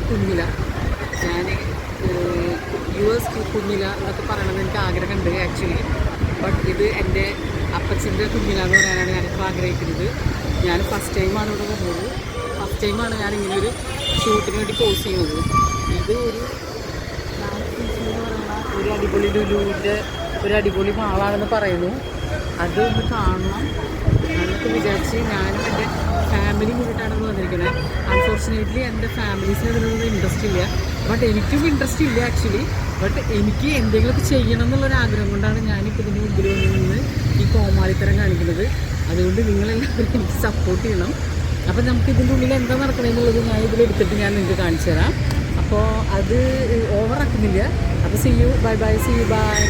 കുഞ്ഞില. ഞാൻ US കുഞ്ഞില എന്നൊക്കെ പറയണമെന്ന് എനിക്ക് ആഗ്രഹമുണ്ട് ആക്ച്വലി. ബട്ട് ഇത് എൻ്റെ അപ്പച്ചൻ്റെ കുഞ്ഞില എന്ന് പറയാനാണ് ഞാനിപ്പോൾ ആഗ്രഹിക്കുന്നത്. ഞാൻ ഫസ്റ്റ് ടൈമാണ് ഇവിടെ വന്നത്. ഫസ്റ്റ് ടൈമാണ് ഞാൻ ഇങ്ങനൊരു ഷൂട്ടിന് വേണ്ടി പോസ് ചെയ്യുന്നത്. ഇത് ഒരു ഒരു അടിപൊളി ലുലുവിൻ്റെ ഒരു അടിപൊളി മാളാണെന്ന് പറയുന്നു. അതൊന്ന് കാണണം എന്നൊക്കെ വിചാരിച്ച് ഞാനും എൻ്റെ ഫാമിലി കൂടിയിട്ടാണെന്ന് വന്നിരിക്കുന്നത്. അൺഫോർച്ചുനേറ്റ്ലി എൻ്റെ ഫാമിലീസിന് അതിനൊന്നും ഇൻട്രസ്റ്റ് ഇല്ല. ബട്ട് എനിക്കും ഇൻട്രസ്റ്റ് ഇല്ല ആക്ച്വലി. ബട്ട് എനിക്ക് എന്തെങ്കിലുമൊക്കെ ചെയ്യണം എന്നുള്ളൊരാഗ്രഹം കൊണ്ടാണ് ഞാനിപ്പോൾ ഇതിന് മുമ്പിൽ വന്ന് നിന്ന് ഈ കോമാളിത്തരം കാണിക്കുന്നത്. അതുകൊണ്ട് നിങ്ങളെല്ലാവരും എനിക്ക് സപ്പോർട്ട് ചെയ്യണം. അപ്പോൾ നമുക്ക് ഇതിൻ്റെ ഉള്ളിൽ എന്താ നടക്കണമെന്നുള്ളത് ഞാൻ ഇതിലെടുത്തിട്ട് ഞാൻ നിങ്ങൾക്ക് കാണിച്ചു തരാം. അപ്പോൾ അത് ഓവറാക്കുന്നില്ല. അപ്പോൾ see you, bye bye, see you, bye.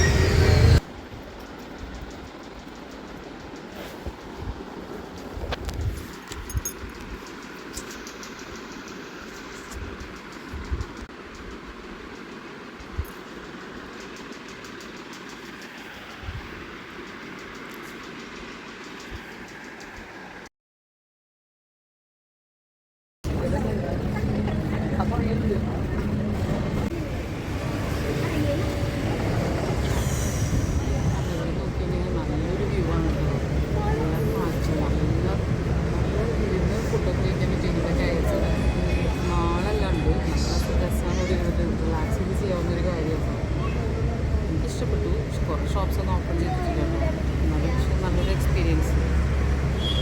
ഇഷ്ടപ്പെട്ടു. കുറേ ഷോപ്സ് ഒന്നും ഓപ്പൺ ചെയ്തിട്ടില്ല കേട്ടോ. എന്നാലും പക്ഷേ നല്ലൊരു എക്സ്പീരിയൻസ്.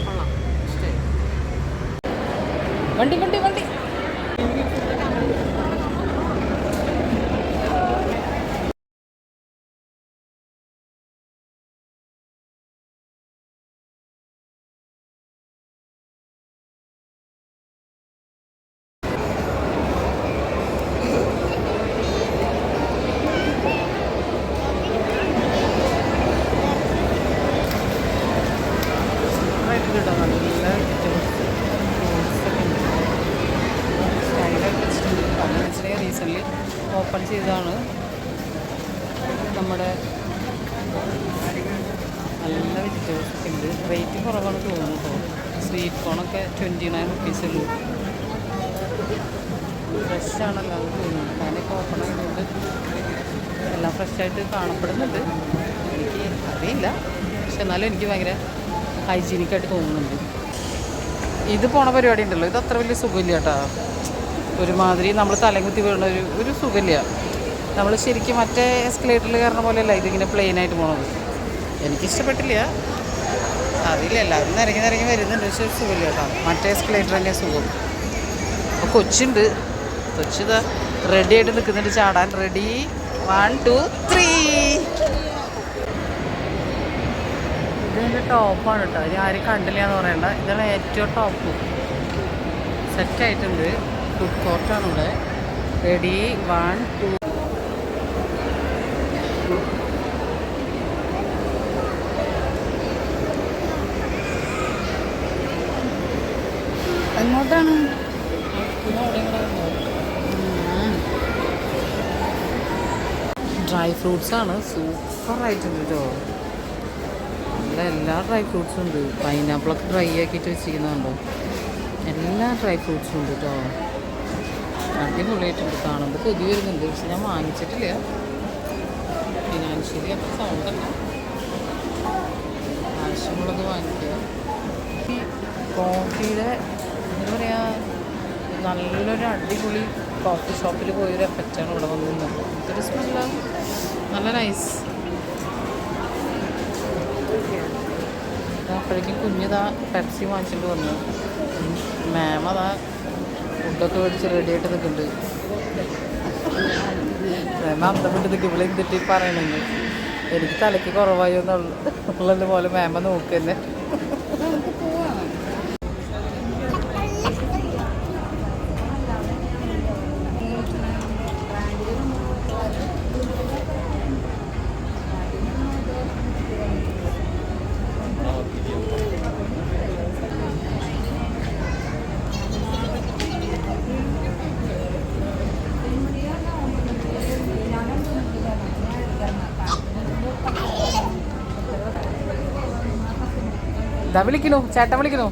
കൊള്ളാം, ഇഷ്ടമായി. വണ്ടി വണ്ടി വണ്ടി റീസെൻ്റ്ലി ഓപ്പൺ ചെയ്തതാണ്. നമ്മുടെ നല്ല വെജിറ്റബിൾസ് ഒക്കെ ഉണ്ട്. റേറ്റ് കുറവാണ് തോന്നുന്നു കേട്ടോ. സ്വീറ്റ് കോണൊക്കെ 29 rupees ഉള്ളൂ. ഫ്രഷാണല്ലോ അത് തോന്നുന്നു. ഞാനിപ്പോൾ ഓപ്പൺ ആയതുകൊണ്ട് എല്ലാം ഫ്രഷായിട്ട് കാണപ്പെടുന്നുണ്ട്. എനിക്ക് അറിയില്ല, പക്ഷെ എന്നാലും എനിക്ക് ഭയങ്കര ഹൈജീനിക്കായിട്ട് തോന്നുന്നുണ്ട്. ഇത് പോണ പരിപാടി ഉണ്ടല്ലോ, ഇത് അത്ര വലിയ സുഖമില്ല കേട്ടോ. ഒരുമാതിരി നമ്മൾ തലകുത്തി വീഴുന്ന ഒരു സുഖമില്ല. നമ്മൾ ശരിക്കും മറ്റേ എസ്കലേറ്ററിൽ കയറുന്ന പോലെയല്ല ഇതിങ്ങനെ പ്ലെയിനായിട്ട് പോണത്. എനിക്കിഷ്ടപ്പെട്ടില്ല. അറിയില്ല, എല്ലാവരും നിരങ്ങി വരുന്നുണ്ട്, പക്ഷേ സുഖമില്ല കേട്ടോ. മറ്റേ എസ്കലേറ്റർ തന്നെ സുഖം. അപ്പോൾ കൊച്ചുണ്ട്, കൊച്ചിതാ റെഡി ആയിട്ട് നിൽക്കുന്നുണ്ട് ചാടാൻ. റെഡി, 1 2 3. ഇതിൻ്റെ ടോപ്പാണ് കേട്ടോ. ഇനി ആരും കണ്ടില്ല എന്ന് പറയണ്ട. ഇതാണ് ഏറ്റവും ടോപ്പ്. സെറ്റായിട്ടുണ്ട്. ഫുഡ് കോർട്ടാണ് ഇവിടെ. റെഡി, 1 2. എങ്ങോട്ടാണ്? ഡ്രൈ ഫ്രൂട്ട്സാണ്. സൂപ്പറായിട്ടുണ്ട് കേട്ടോ. എല്ലാ ഡ്രൈ ഫ്രൂട്ട്സും ഉണ്ട്. പൈനാപ്പിളൊക്കെ ഡ്രൈ ആക്കിയിട്ട് വെച്ചിരിക്കുന്നുണ്ടോ. എല്ലാ ഡ്രൈ ഫ്രൂട്ട്സും ഉണ്ട് കേട്ടോ. അടിപൊളിയായിട്ടുണ്ട്. കാണുമ്പോൾ കൊതി വരുന്നുണ്ട്, പക്ഷെ ഞാൻ വാങ്ങിച്ചിട്ടില്ല. ഫിനാൻഷ്യലി അത്ര സൗണ്ടല്ല. ആവശ്യമുള്ളത് വാങ്ങിക്കുക. ഈ കോഫിയുടെ എന്താ പറയുക, നല്ലൊരു അടിപൊളി കോഫി ഷോപ്പിൽ പോയൊരു എഫക്റ്റാണ് ഇവിടെ വന്നിരുന്നത്. ഇതൊരു സ്മെല്ലാണ്, നല്ല നൈസ്. അപ്പോഴേക്കും കുഞ്ഞിതാ പെപ്സി വാങ്ങിച്ചിട്ട് വന്നു. മാം അതാ ഫുഡൊക്കെ മേടിച്ച് റെഡിയായിട്ട് നിൽക്കുന്നുണ്ട്. മാം അന്തം വിട്ട് നിൽക്കും. ഇവിടെ എന്തിട്ട് പറയണമെങ്കിൽ എനിക്ക് തലയ്ക്ക് കുറവായോ എന്നുള്ളത് പോലെ മാമ നോക്കുന്നേ. ഇതാ വിളിക്കണു, ചേട്ടൻ വിളിക്കണു.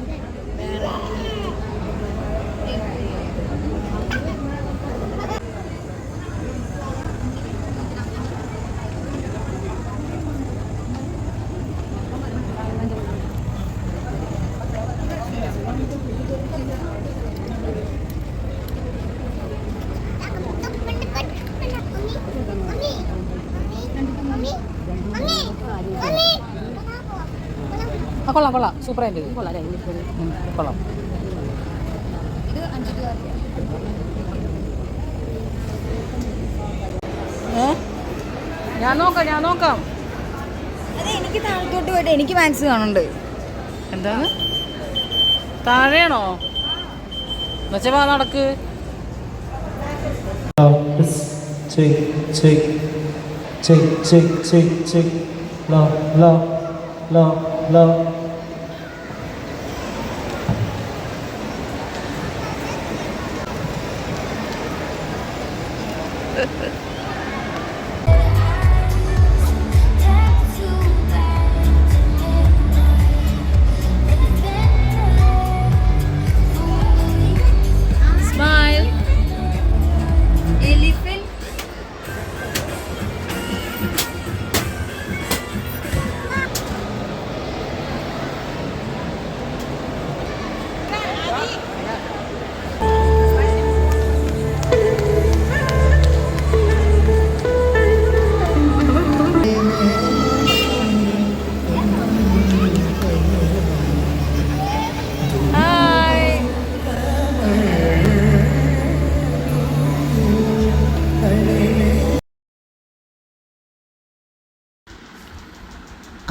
കൊള്ളാം കൊള്ളാം, സൂപ്പറായിട്ട് കൊള്ളാം അല്ലേ? കൊള്ളാം. ഇത് 5 രൂപ. ഞാൻ നോക്കാം. അതെ, എനിക്ക് താഴത്തോട്ട് പോയിട്ട് എനിക്ക് മാക്സ് കാണുന്നുണ്ട്. എന്താണ് താഴെയാണോ എന്നുവെച്ചാ നടക്ക്.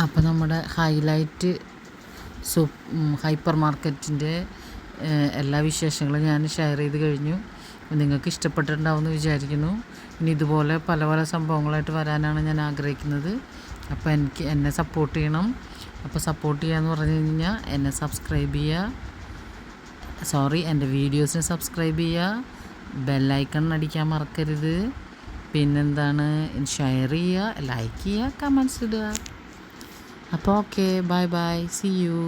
അപ്പോൾ നമ്മുടെ ഹൈലൈറ്റ് ഹൈപ്പർ മാർക്കറ്റിൻ്റെ എല്ലാ വിശേഷങ്ങളും ഞാൻ ഷെയർ ചെയ്ത് കഴിഞ്ഞു. നിങ്ങൾക്ക് ഇഷ്ടപ്പെട്ടിട്ടുണ്ടാവുമെന്ന് വിചാരിക്കുന്നു. ഇനി ഇതുപോലെ പല പല സംഭവങ്ങളായിട്ട് വരാനാണ് ഞാൻ ആഗ്രഹിക്കുന്നത്. അപ്പോൾ എന്നെ സപ്പോർട്ട് ചെയ്യണം. അപ്പോൾ സപ്പോർട്ട് ചെയ്യാന്ന് പറഞ്ഞു കഴിഞ്ഞാൽ എന്നെ സബ്സ്ക്രൈബ് ചെയ്യുക, എൻ്റെ വീഡിയോസിന് സബ്സ്ക്രൈബ് ചെയ്യുക, ബെല്ലൈക്കൺ അടിക്കാൻ മറക്കരുത്. പിന്നെന്താണ്, ഷെയർ ചെയ്യുക, ലൈക്ക് ചെയ്യുക, കമൻസ് ഇടുക. അപ്പോൾ okay, bye bye, see U.